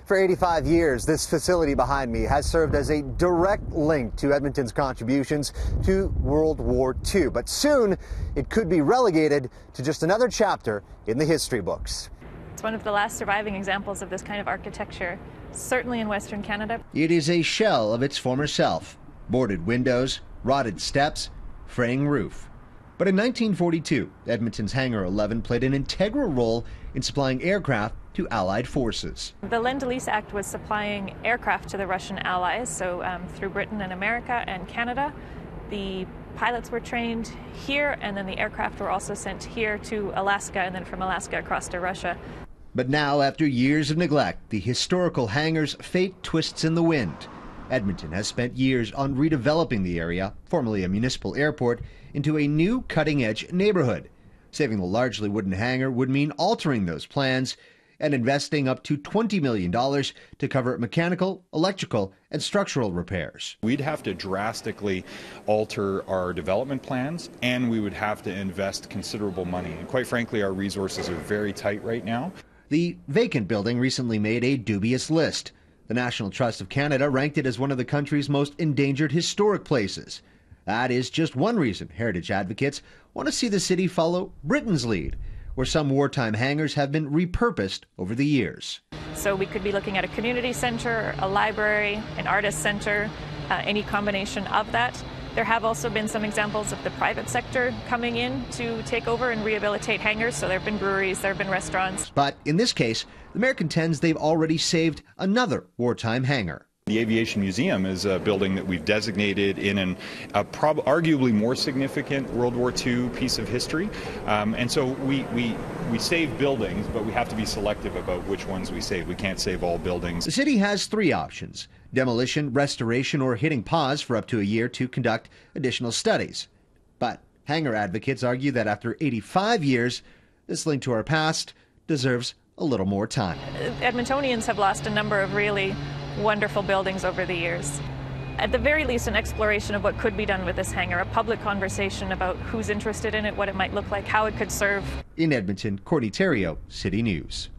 For 85 years, this facility behind me has served as a direct link to Edmonton's contributions to World War II. But soon, it could be relegated to just another chapter in the history books. It's one of the last surviving examples of this kind of architecture, certainly in Western Canada. It is a shell of its former self. Boarded windows, rotted steps, fraying roof. But in 1942, Edmonton's Hangar 11 played an integral role in supplying aircraft to Allied forces. The Lend-Lease Act was supplying aircraft to the Russian allies, so through Britain and America and Canada. The pilots were trained here, and then the aircraft were also sent here to Alaska, and then from Alaska across to Russia. But now, after years of neglect, the historical hangar's fate twists in the wind. Edmonton has spent years on redeveloping the area, formerly a municipal airport, into a new cutting-edge neighborhood. Saving the largely wooden hangar would mean altering those plans and investing up to $20 million to cover mechanical, electrical, and structural repairs. We'd have to drastically alter our development plans, and we would have to invest considerable money. And quite frankly, our resources are very tight right now. The vacant building recently made a dubious list. The National Trust of Canada ranked it as one of the country's most endangered historic places. That is just one reason heritage advocates want to see the city follow Britain's lead, where some wartime hangars have been repurposed over the years. So we could be looking at a community center, a library, an artist center, any combination of that. There have also been some examples of the private sector coming in to take over and rehabilitate hangars. So there have been breweries, there have been restaurants. But in this case, the mayor contends they've already saved another wartime hangar. The Aviation Museum is a building that we've designated in an arguably more significant World War II piece of history. And so we save buildings, but we have to be selective about which ones we save. We can't save all buildings. The city has three options: demolition, restoration, or hitting pause for up to a year to conduct additional studies. But hangar advocates argue that after 85 years, this link to our past deserves a little more time. Edmontonians have lost a number of really wonderful buildings over the years. At the very least, an exploration of what could be done with this hangar, a public conversation about who's interested in it, what it might look like, how it could serve. In Edmonton, Courtney Theriault, City News.